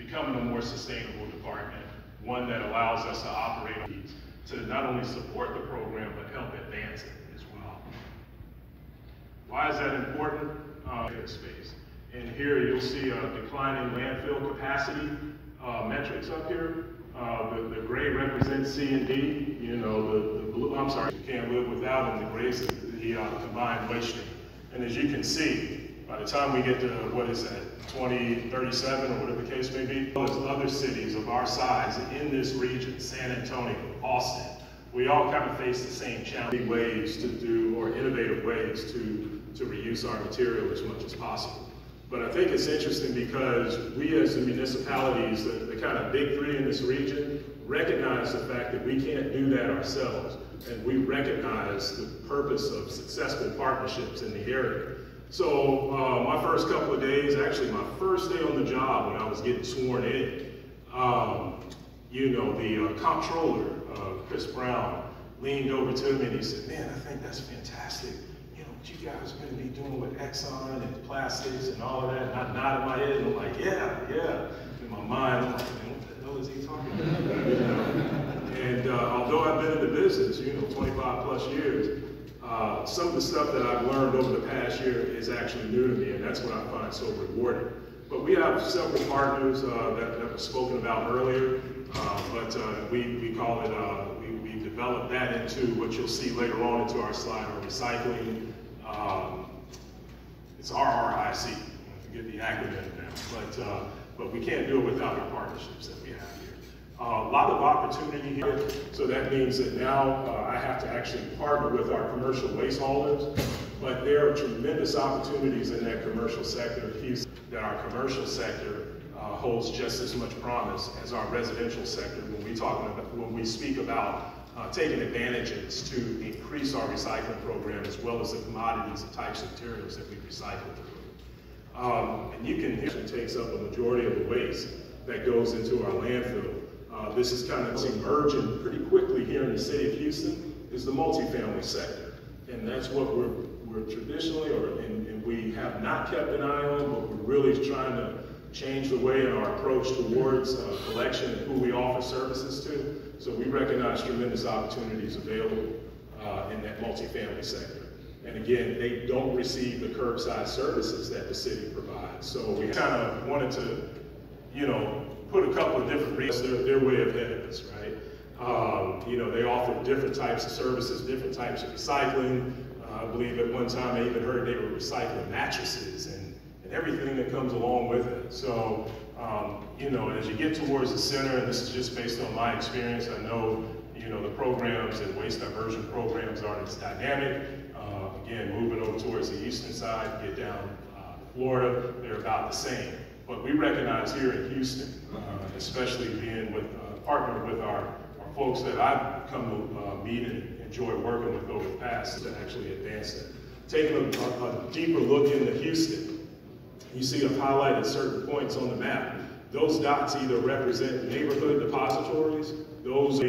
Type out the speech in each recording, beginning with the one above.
becoming a more sustainable department, one that allows us to operate to not only support the program, but help advance it as well. Why is that important? Space. And here you'll see a declining landfill capacity metrics up here. The gray represents C and D. You know, the blue, I'm sorry, you can't live without, and the gray is the combined waste stream. And as you can see, by the time we get to, what is that, 2037 or whatever the case may be, there's other cities of our size in this region, San Antonio, Austin, we all kind of face the same challenge, ways to do, or innovative ways to reuse our material as much as possible. But I think it's interesting because we as the municipalities, the kind of big three in this region, recognize the fact that we can't do that ourselves. And we recognize the purpose of successful partnerships in the area. So my first couple of days, actually my first day on the job when I was getting sworn in, you know, the comptroller, Chris Brown, leaned over to me and he said, "Man, I think that's fantastic. You know, what you guys are going to be doing with Exxon and plastics and all of that." And I nodded my head and I'm like, yeah. In my mind, I'm like, "Man, what the hell is he talking about?" You know? And although I've been in the business, you know, 25 plus years, some of the stuff that I've learned over the past year is actually new to me, and that's what I find so rewarding. But we have several partners that were spoken about earlier, but we call it, we developed that into what you'll see later on into our slide, our recycling. It's RRIC, I forget the acronym now, but we can't do it without our partnerships that we have here. A lot of opportunity here, so that means that now I have to actually partner with our commercial waste haulers, but there are tremendous opportunities in that commercial sector. That our commercial sector holds just as much promise as our residential sector when we speak about taking advantages to increase our recycling program as well as the commodities and types of materials that we recycle through. And you can hear it takes up a majority of the waste that goes into our landfill. This is kind of emerging pretty quickly here in the city of Houston, is the multifamily sector. And that's what we're traditionally, and we have not kept an eye on, but we're really trying to change the way in our approach towards collection and who we offer services to. So we recognize tremendous opportunities available in that multifamily sector. And again, they don't receive the curbside services that the city provides. So we kind of wanted to, you know, put a couple of different reasons. They're way ahead of us, right? You know, they offer different types of services, different types of recycling. I believe at one time I even heard they were recycling mattresses and everything that comes along with it. So, you know, as you get towards the center, and this is just based on my experience, I know, you know, the programs and waste diversion programs aren't as dynamic. Again, moving over towards the eastern side, get down to Florida, they're about the same. But we recognize here in Houston, especially being with, partnered with our folks that I've come to meet and enjoy working with over the past to actually advance it. Taking a deeper look into Houston, you see I've highlighted certain points on the map. Those dots either represent neighborhood depositories, those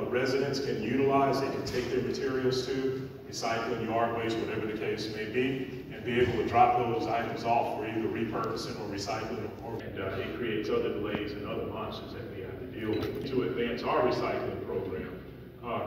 residents can utilize, they can take their materials to, recycling, yard waste, whatever the case may be, and be able to drop those items off for either repurposing or recycling, and it creates other delays and other monsters that we have to deal with. To advance our recycling program,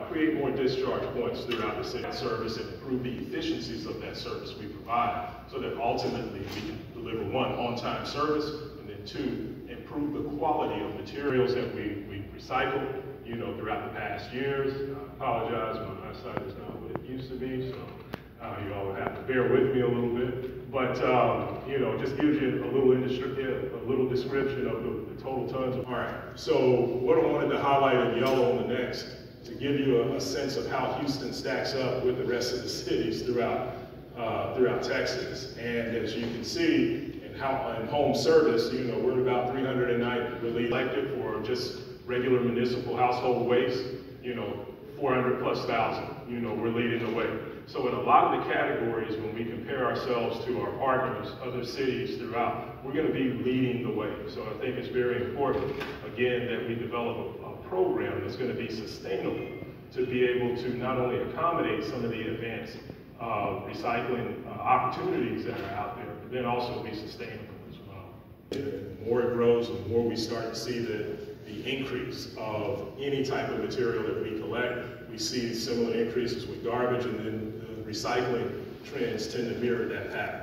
create more discharge points throughout the city service and improve the efficiencies of that service we provide so that ultimately we can deliver one, on-time service, and then two, improve the quality of materials that we recycle, you know, throughout the past years. I apologize, my eyesight is not what it used to be, so you all would have to bear with me a little bit. But, you know, just gives you a little description of the total tons. All right, so what I wanted to highlight in yellow on the next, to give you a sense of how Houston stacks up with the rest of the cities throughout Texas. And as you can see, in home service, you know, we're about 309 really elected for just regular municipal household waste, you know, 400 plus thousand, you know, we're leading the way. So in a lot of the categories, when we compare ourselves to our partners, other cities throughout, we're going to be leading the way. So I think it's very important, again, that we develop a program that's going to be sustainable to be able to not only accommodate some of the advanced recycling opportunities that are out there, but then also be sustainable as well. more it grows, the more we start to see the increase of any type of material that we collect. We see similar increases with garbage, and then the recycling trends tend to mirror that pattern.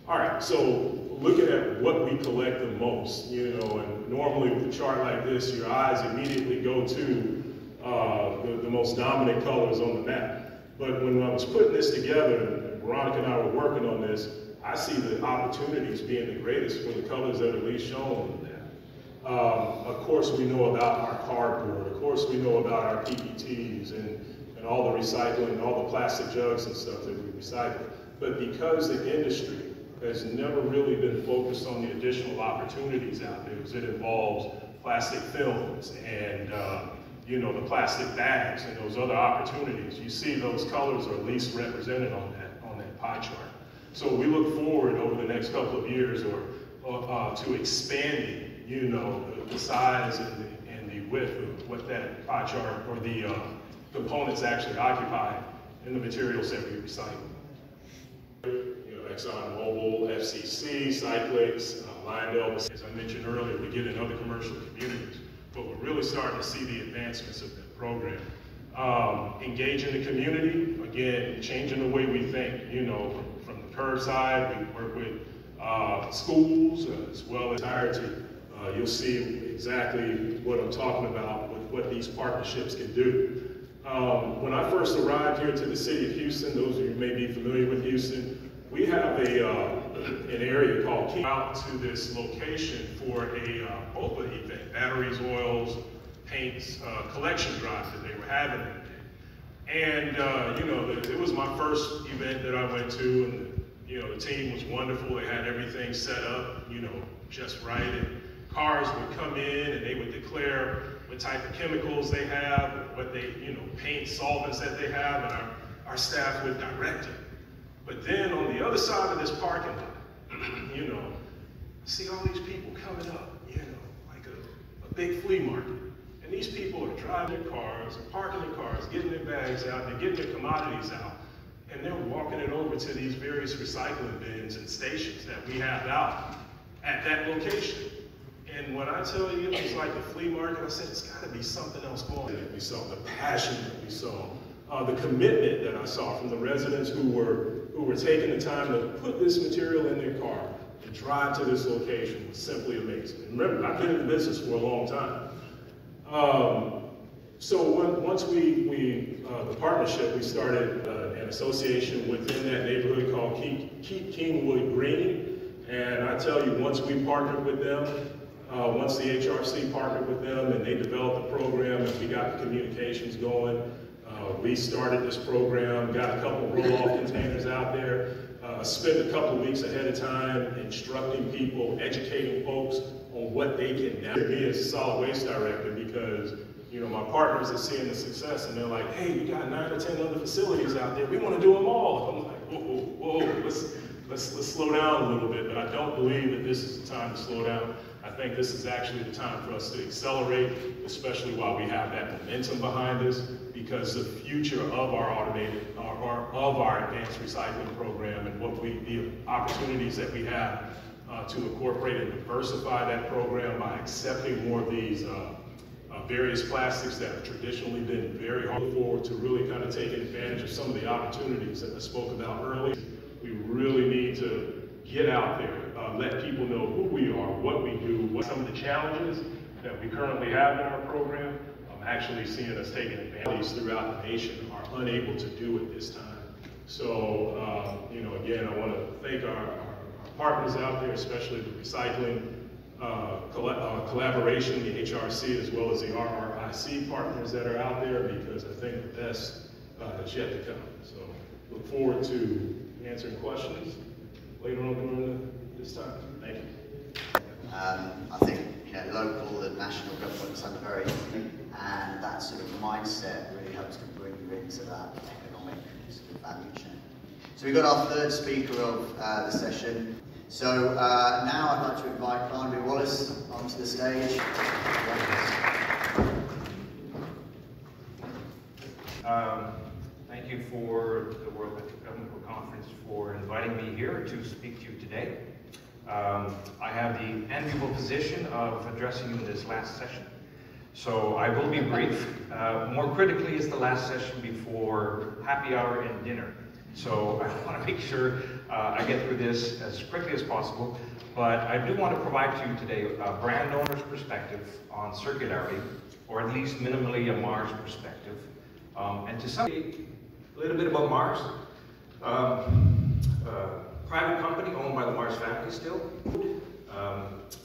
All right, so looking at what we collect the most, and normally with a chart like this, your eyes immediately go to the most dominant colors on the map. But when I was putting this together, and Veronica and I were working on this, I see the opportunities being the greatest for the colors that are least shown on the map. Of course, we know about our cardboard. Of course, we know about our PETs and all the recycling and all the plastic jugs and stuff that we recycle. But because the industry has never really been focused on the additional opportunities out there, because it involves plastic films and the plastic bags and those other opportunities, you see those colors are least represented on that pie chart. So we look forward over the next couple of years to expanding the size and the width of what that pie chart or the components actually occupy in the materials that we recycle. ExxonMobil, FCC, Cyclics, Lyondell, as I mentioned earlier, we get in other commercial communities, but we're really starting to see the advancements of that program. Engaging the community, again, changing the way we think, from the curbside, we work with schools as well as entirety. You'll see exactly what I'm talking about with what these partnerships can do. When I first arrived here to the city of Houston, those of you who may be familiar with Houston, we have an area called King out to this location for a BOPA event, batteries, oils, paints, collection drive that they were having that day. And it was my first event that I went to, and the team was wonderful. They had everything set up, just right. And cars would come in and they would declare what type of chemicals they have, what they, paint solvents that they have, and our staff would direct them. But then on the other side of this parking lot, I see all these people coming up, like a big flea market. And these people are driving their cars, parking their cars, getting their bags out, they're getting their commodities out, and they're walking it over to these various recycling bins and stations that we have out at that location. And when I tell you it was like a flea market, I said, it's gotta be something else going on. We saw the passion that we saw, the commitment that I saw from the residents who were taking the time to put this material in their car and drive to this location was simply amazing. And remember, I've been in the business for a long time. So once the partnership, we started an association within that neighborhood called Keep Kingwood Green. And I tell you, once we partnered with them, once the HRC partnered with them and they developed the program and we got the communications going, we started this program, got a couple roll-off containers out there, spent a couple of weeks ahead of time instructing people, educating folks on what they can now. Me as a solid waste director, because my partners are seeing the success and they're like, hey, we got 9 or 10 other facilities out there, we want to do them all. I'm like, whoa, let's slow down a little bit, but I don't believe that this is the time to slow down. I think this is actually the time for us to accelerate, especially while we have that momentum behind us, because the future of our advanced recycling program and the opportunities that we have to incorporate and diversify that program by accepting more of these various plastics that have traditionally been very hard. Forward to really kind of taking advantage of some of the opportunities that I spoke about earlier. We really need to get out there, let people know who we are, what we do, what some of the challenges that we currently have in our program. I'm actually seeing us taking advantage throughout the nation are unable to do at this time. So, again, I want to thank our partners out there, especially the recycling collaboration, the HRC, as well as the RRIC partners that are out there, because I think the best is yet to come. So look forward to answering questions later on during this time. Thank you. I think local and national governments are very, and that sort of mindset really helps to bring you into that economic sort of value chain. So we've got our third speaker of the session. So now I'd like to invite Barnaby Wallace onto the stage. Thank you for the World Economic Conference for inviting me here to speak to you today. I have the enviable position of addressing you in this last session. So I will be brief. More critically is the last session before happy hour and dinner. So I want to make sure I get through this as quickly as possible. But I do want to provide to you today a brand owner's perspective on circularity, or at least minimally a Mars perspective. And to some degree, a little bit about Mars. Private company owned by the Mars family still.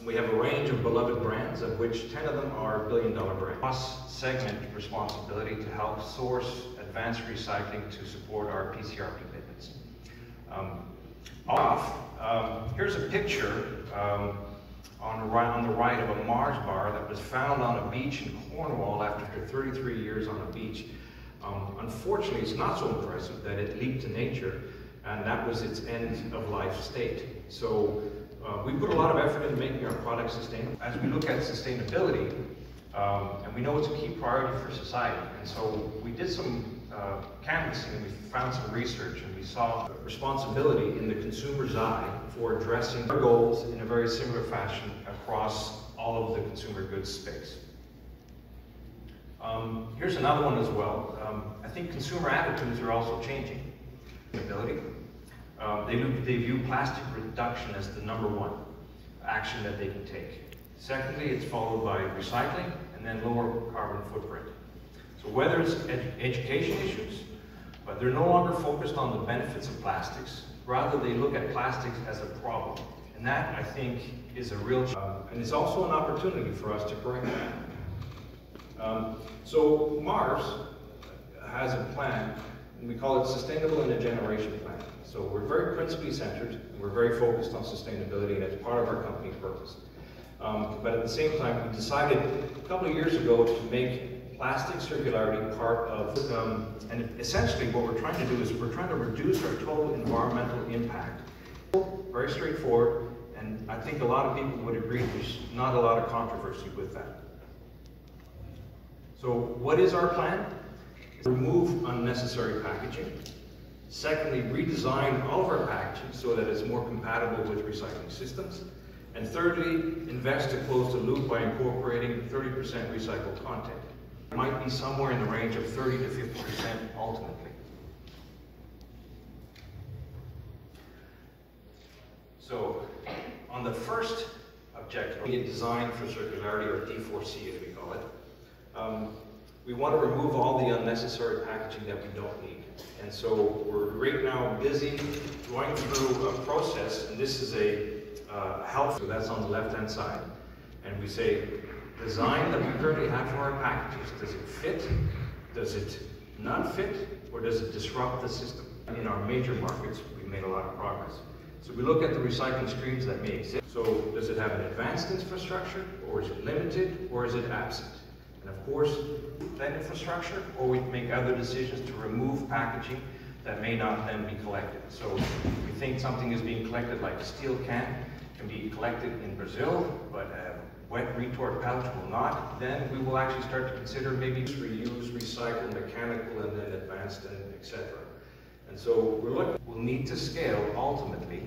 We have a range of beloved brands, of which 10 of them are billion-dollar brands. Cross-segment responsibility to help source advanced recycling to support our PCR commitments. Here's a picture on the right of a Mars bar that was found on a beach in Cornwall after 33 years on a beach. Unfortunately, it's not so impressive that it leaked to nature, and that was its end-of-life state. So we put a lot of effort into making our products sustainable. As we look at sustainability, and we know it's a key priority for society, and so we did some canvassing, and we found some research, and we saw responsibility in the consumer's eye for addressing our goals in a very similar fashion across all of the consumer goods space. Here's another one as well. I think consumer attitudes are also changing. They view plastic reduction as the #1 action that they can take. Secondly, it's followed by recycling and then lower carbon footprint. So whether it's education issues, but they're no longer focused on the benefits of plastics. Rather, they look at plastics as a problem. And that, I think, is a real challenge. And it's also an opportunity for us to correct that. So Mars has a plan, and we call it Sustainable in a Generation Plan. So we're very principally centered, and we're very focused on sustainability, and it's part of our company purpose. But at the same time, we decided a couple of years ago to make plastic circularity part of, and essentially what we're trying to do is we're trying to reduce our total environmental impact. Very straightforward, and I think a lot of people would agree there's not a lot of controversy with that. So what is our plan? Remove unnecessary packaging. Secondly, redesign all of our packaging so that it's more compatible with recycling systems. And thirdly, invest to close the loop by incorporating 30% recycled content. It might be somewhere in the range of 30 to 50% ultimately. So, on the first objective, design for circularity, or D4C as we call it, we want to remove all the unnecessary packaging that we don't need. And so we're right now busy going through a process, and this is a health, so that's on the left-hand side. And we say, design that we currently have for our packages, does it fit? Does it not fit? Or does it disrupt the system? In our major markets, we've made a lot of progress. So we look at the recycling streams that may exist. So does it have an advanced infrastructure, or is it limited, or is it absent? And of course, that infrastructure, or we make other decisions to remove packaging that may not then be collected. So if we think something is being collected like a steel can be collected in Brazil, but a wet retort pouch will not, then we will actually start to consider maybe reuse, recycle, mechanical, and then advanced, and etc. And so we'll need to scale ultimately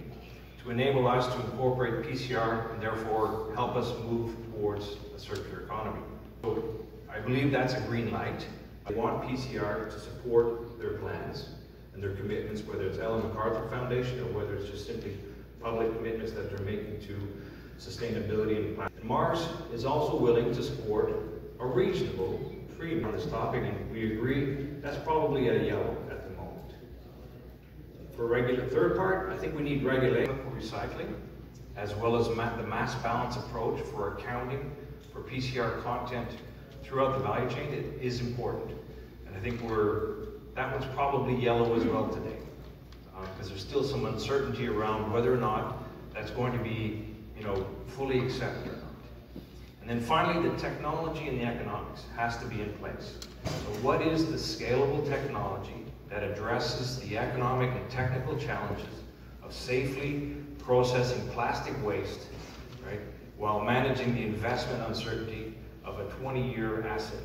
to enable us to incorporate PCR and therefore help us move towards a circular economy. So I believe that's a green light. I want PCR to support their plans and their commitments, whether it's Ellen MacArthur Foundation or whether it's just simply public commitments that they're making to sustainability and planet. Mars is also willing to support a reasonable premium on this topic, and we agree that's probably a yellow at the moment. For regular third part, I think we need regulation for recycling, as well as the mass balance approach for accounting for PCR content throughout the value chain. It is important, and I think that one's probably yellow as well today, because there's still some uncertainty around whether or not that's going to be, fully accepted or not. And then finally, the technology and the economics has to be in place. So what is the scalable technology that addresses the economic and technical challenges of safely processing plastic waste, right, while managing the investment uncertainty of a 20-year asset?